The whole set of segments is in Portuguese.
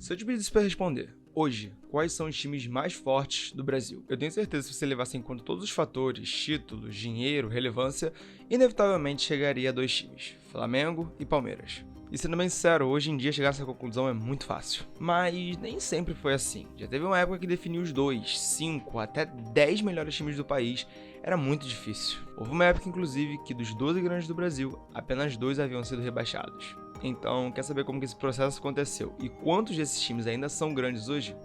Se eu te pedisse para responder, hoje, quais são os times mais fortes do Brasil? Eu tenho certeza que se você levasse em conta todos os fatores, títulos, dinheiro, relevância, inevitavelmente chegaria a dois times, Flamengo e Palmeiras. E sendo bem sincero, hoje em dia chegar a essa conclusão é muito fácil. Mas nem sempre foi assim. Já teve uma época que definir os 2, 5, até 10 melhores times do país era muito difícil. Houve uma época, inclusive, que dos 12 grandes do Brasil, apenas 2 haviam sido rebaixados. Então, quer saber como que esse processo aconteceu e quantos desses times ainda são grandes hoje?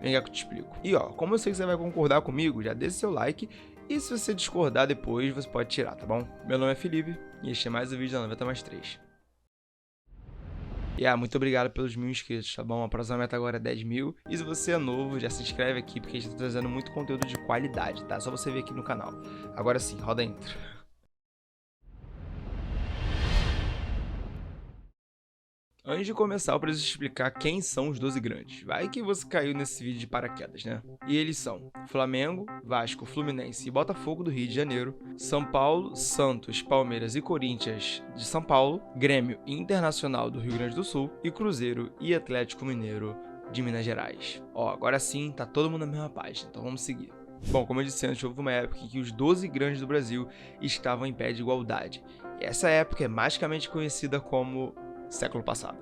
Vem cá que eu te explico. E ó, como eu sei que você vai concordar comigo, já deixa seu like e se você discordar depois, você pode tirar, tá bom? Meu nome é Felipe e este é mais um vídeo da 90+3. E muito obrigado pelos 1000 inscritos, tá bom? A próxima meta agora é 10 mil. E se você é novo, já se inscreve aqui, porque a gente tá trazendo muito conteúdo de qualidade, tá? Só você vir aqui no canal. Agora sim, roda a intro. Antes de começar, eu preciso explicar quem são os 12 grandes. Vai que você caiu nesse vídeo de paraquedas, né? E eles são Flamengo, Vasco, Fluminense e Botafogo do Rio de Janeiro, São Paulo, Santos, Palmeiras e Corinthians de São Paulo, Grêmio e Internacional do Rio Grande do Sul e Cruzeiro e Atlético Mineiro de Minas Gerais. Ó, agora sim, tá todo mundo na mesma página, então vamos seguir. Bom, como eu disse antes, houve uma época em que os 12 grandes do Brasil estavam em pé de igualdade. E essa época é magicamente conhecida como século passado.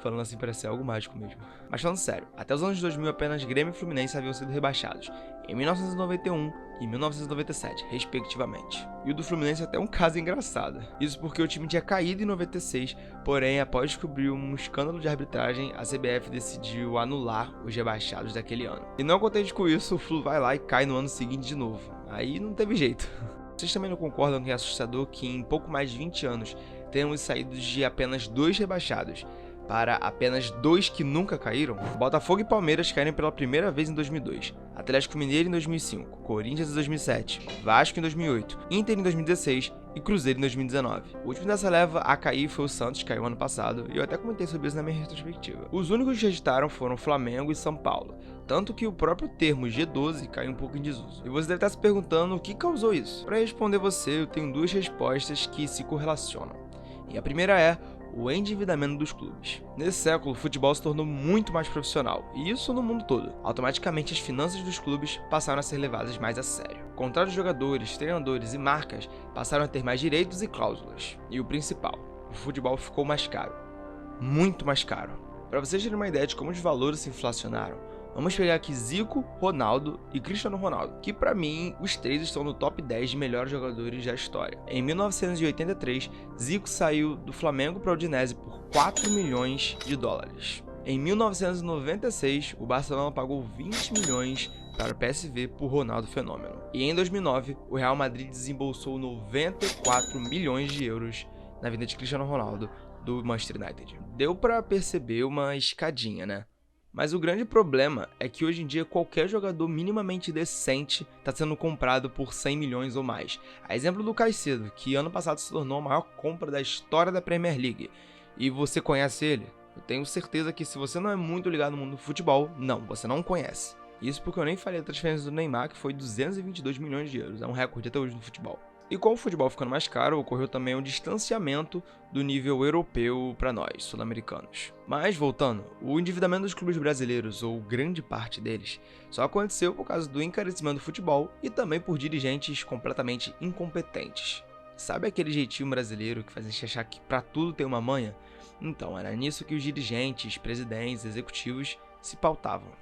Falando assim parece ser algo mágico mesmo. Mas falando sério, até os anos 2000 apenas Grêmio e Fluminense haviam sido rebaixados, em 1991 e 1997, respectivamente. E o do Fluminense é até um caso engraçado. Isso porque o time tinha caído em 96, porém após descobrir um escândalo de arbitragem, a CBF decidiu anular os rebaixados daquele ano. E não contente com isso, o Flu vai lá e cai no ano seguinte de novo. Aí não teve jeito. Vocês também não concordam que é assustador que em pouco mais de 20 anos tenhamos saído de apenas 2 rebaixados para apenas 2 que nunca caíram? Botafogo e Palmeiras caíram pela primeira vez em 2002, Atlético Mineiro em 2005, Corinthians em 2007, Vasco em 2008, Inter em 2016 e Cruzeiro em 2019. O último dessa leva a cair foi o Santos, que caiu ano passado, e eu até comentei sobre isso na minha retrospectiva. Os únicos que registraram foram Flamengo e São Paulo, tanto que o próprio termo G12 caiu um pouco em desuso. E você deve estar se perguntando o que causou isso. Para responder você, eu tenho 2 respostas que se correlacionam. E a primeira é o endividamento dos clubes. Nesse século, o futebol se tornou muito mais profissional, e isso no mundo todo. Automaticamente, as finanças dos clubes passaram a ser levadas mais a sério. Contratos de jogadores, treinadores e marcas passaram a ter mais direitos e cláusulas. E o principal, o futebol ficou mais caro. Muito mais caro. Para vocês terem uma ideia de como os valores se inflacionaram, vamos pegar aqui Zico, Ronaldo e Cristiano Ronaldo, que pra mim, os 3 estão no top 10 de melhores jogadores da história. Em 1983, Zico saiu do Flamengo para o Udinese por 4 milhões de dólares. Em 1996, o Barcelona pagou 20 milhões para o PSV por Ronaldo Fenômeno. E em 2009, o Real Madrid desembolsou 94 milhões de euros na venda de Cristiano Ronaldo do Manchester United. Deu pra perceber uma escadinha, né? Mas o grande problema é que hoje em dia qualquer jogador minimamente decente está sendo comprado por 100 milhões ou mais. A exemplo do Caicedo, que ano passado se tornou a maior compra da história da Premier League. E você conhece ele? Eu tenho certeza que se você não é muito ligado no mundo do futebol, não, você não conhece. Isso porque eu nem falei da transferência do Neymar, que foi 222 milhões de euros, é um recorde até hoje no futebol. E com o futebol ficando mais caro, ocorreu também um distanciamento do nível europeu para nós, sul-americanos. Mas, voltando, o endividamento dos clubes brasileiros, ou grande parte deles, só aconteceu por causa do encarecimento do futebol e também por dirigentes completamente incompetentes. Sabe aquele jeitinho brasileiro que faz a gente achar que para tudo tem uma manha? Então, era nisso que os dirigentes, presidentes, executivos se pautavam.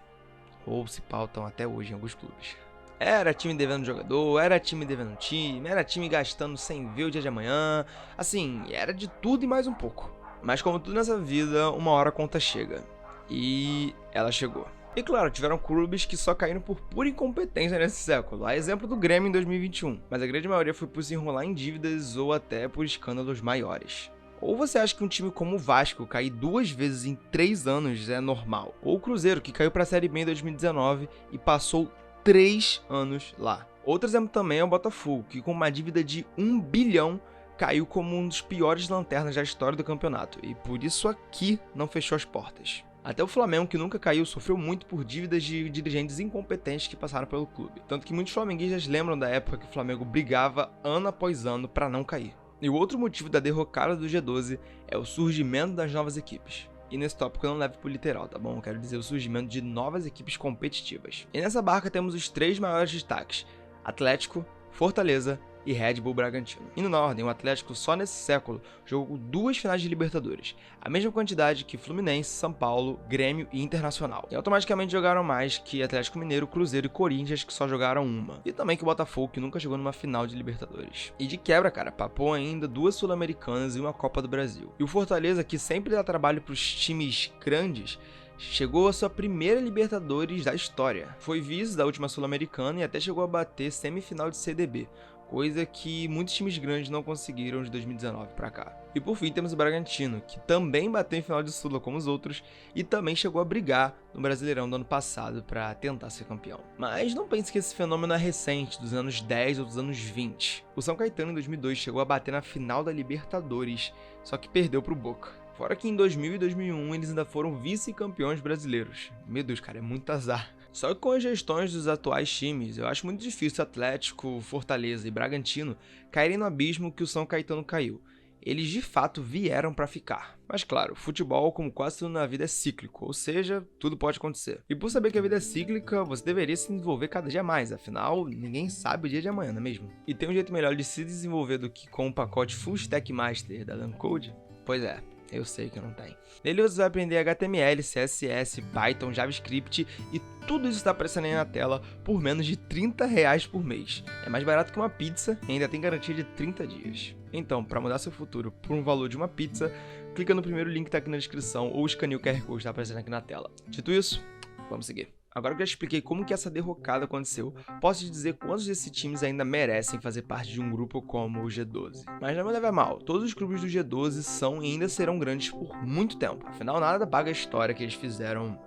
Ou se pautam até hoje em alguns clubes. Era time devendo jogador, era time devendo time, era time gastando sem ver o dia de amanhã. Assim, era de tudo e mais um pouco. Mas como tudo nessa vida, uma hora a conta chega. E ela chegou. E claro, tiveram clubes que só caíram por pura incompetência nesse século, a exemplo do Grêmio em 2021. Mas a grande maioria foi por se enrolar em dívidas ou até por escândalos maiores. Ou você acha que um time como o Vasco cair 2 vezes em 3 anos é normal? Ou o Cruzeiro, que caiu para a Série B em 2019 e passou 3 anos lá. Outro exemplo também é o Botafogo, que com uma dívida de 1 bilhão caiu como um dos piores lanternas da história do campeonato, e por isso aqui não fechou as portas. Até o Flamengo, que nunca caiu, sofreu muito por dívidas de dirigentes incompetentes que passaram pelo clube. Tanto que muitos flamenguistas lembram da época que o Flamengo brigava ano após ano para não cair. E o outro motivo da derrocada do G12 é o surgimento das novas equipes. E nesse tópico eu não levo pro literal, tá bom? Eu quero dizer o surgimento de novas equipes competitivas. E nessa barca temos os 3 maiores destaques: Atlético, Fortaleza e Red Bull Bragantino. Indo na ordem, o Atlético só nesse século jogou 2 finais de Libertadores, a mesma quantidade que Fluminense, São Paulo, Grêmio e Internacional. E automaticamente jogaram mais que Atlético Mineiro, Cruzeiro e Corinthians, que só jogaram uma. E também que o Botafogo, que nunca jogou numa final de Libertadores. E de quebra, cara, papou ainda 2 Sul-Americanas e uma Copa do Brasil. E o Fortaleza, que sempre dá trabalho pros times grandes, chegou à sua primeira Libertadores da história. Foi vice da última Sul-Americana e até chegou a bater semifinal de CDB, coisa que muitos times grandes não conseguiram de 2019 pra cá. E por fim temos o Bragantino, que também bateu em final de Sula como os outros e também chegou a brigar no Brasileirão do ano passado pra tentar ser campeão. Mas não pense que esse fenômeno é recente, dos anos 10 ou dos anos 20. O São Caetano em 2002 chegou a bater na final da Libertadores, só que perdeu pro Boca. Fora que em 2000 e 2001 eles ainda foram vice-campeões brasileiros. Meu Deus, cara, é muito azar. Só que com as gestões dos atuais times, eu acho muito difícil Atlético, Fortaleza e Bragantino caírem no abismo que o São Caetano caiu. Eles de fato vieram pra ficar. Mas claro, futebol, como quase tudo na vida, é cíclico, ou seja, tudo pode acontecer. E por saber que a vida é cíclica, você deveria se desenvolver cada dia mais, afinal, ninguém sabe o dia de amanhã, não é mesmo? E tem um jeito melhor de se desenvolver do que com o pacote Full Stack Master da LearnCode? Pois é. Eu sei que não tem. Nele você vai aprender HTML, CSS, Python, JavaScript e tudo isso está aparecendo aí na tela por menos de R$30 por mês. É mais barato que uma pizza e ainda tem garantia de 30 dias. Então, para mudar seu futuro por um valor de uma pizza, clica no primeiro link que está aqui na descrição ou escaneie o QR Code que está aparecendo aqui na tela. Dito isso, vamos seguir. Agora que eu já expliquei como que essa derrocada aconteceu, posso te dizer quantos desses times ainda merecem fazer parte de um grupo como o G12. Mas não me leve a mal, todos os clubes do G12 são e ainda serão grandes por muito tempo, afinal nada paga a história que eles fizeram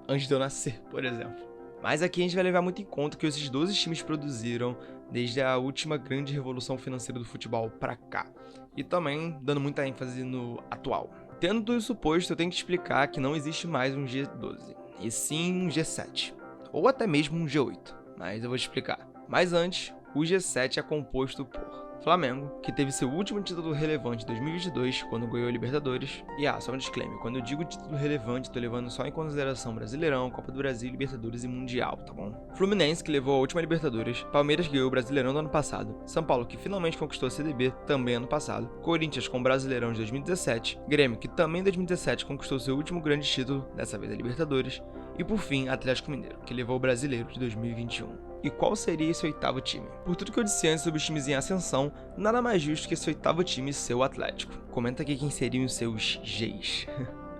antes de eu nascer, por exemplo. Mas aqui a gente vai levar muito em conta o que esses 12 times produziram desde a última grande revolução financeira do futebol pra cá, e também dando muita ênfase no atual. Tendo tudo isso posto, eu tenho que te explicar que não existe mais um G12. E sim um G7, ou até mesmo um G8, mas eu vou te explicar. Mas antes, o G7 é composto por Flamengo, que teve seu último título relevante em 2022, quando ganhou a Libertadores. E só um disclaimer, quando eu digo título relevante, tô levando só em consideração Brasileirão, Copa do Brasil, Libertadores e Mundial, tá bom? Fluminense, que levou a última Libertadores, Palmeiras, que ganhou o Brasileirão do ano passado, São Paulo, que finalmente conquistou a CDB, também ano passado, Corinthians com o Brasileirão de 2017, Grêmio, que também em 2017 conquistou seu último grande título, dessa vez a Libertadores, e por fim, Atlético Mineiro, que levou o Brasileiro de 2021. E qual seria esse 8º time? Por tudo que eu disse antes sobre os times em ascensão, nada mais justo que esse 8º time ser o Atlético. Comenta aqui quem seriam os seus Gs.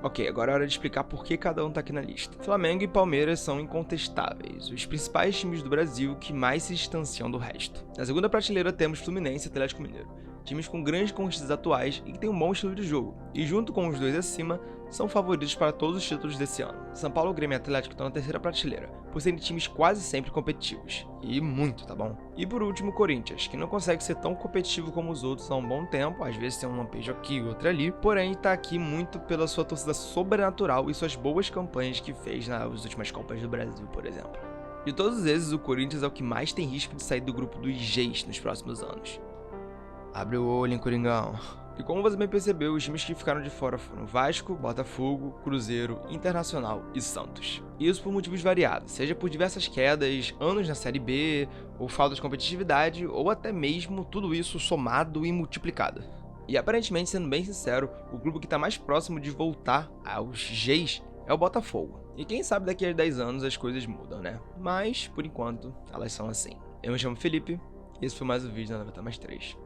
Ok, agora é hora de explicar por que cada um tá aqui na lista. Flamengo e Palmeiras são incontestáveis, os principais times do Brasil que mais se distanciam do resto. Na segunda prateleira temos Fluminense e Atlético Mineiro, times com grandes conquistas atuais e que têm um bom estilo de jogo, e junto com os dois acima, são favoritos para todos os títulos desse ano. São Paulo, Grêmio e Atlético estão na terceira prateleira, por serem times quase sempre competitivos. E muito, tá bom? E por último, Corinthians, que não consegue ser tão competitivo como os outros há um bom tempo, às vezes tem um lampejo aqui e outro ali, porém tá aqui muito pela sua torcida sobrenatural e suas boas campanhas que fez nas últimas Copas do Brasil, por exemplo. De todos os vezes, o Corinthians é o que mais tem risco de sair do grupo dos Gs nos próximos anos. Abre o olho, hein, Coringão. E como você bem percebeu, os times que ficaram de fora foram Vasco, Botafogo, Cruzeiro, Internacional e Santos. Isso por motivos variados, seja por diversas quedas, anos na Série B, ou falta de competitividade, ou até mesmo tudo isso somado e multiplicado. E aparentemente, sendo bem sincero, o clube que está mais próximo de voltar aos Gs é o Botafogo. E quem sabe daqui a 10 anos as coisas mudam, né? Mas, por enquanto, elas são assim. Eu me chamo Felipe, e esse foi mais um vídeo da 90+3.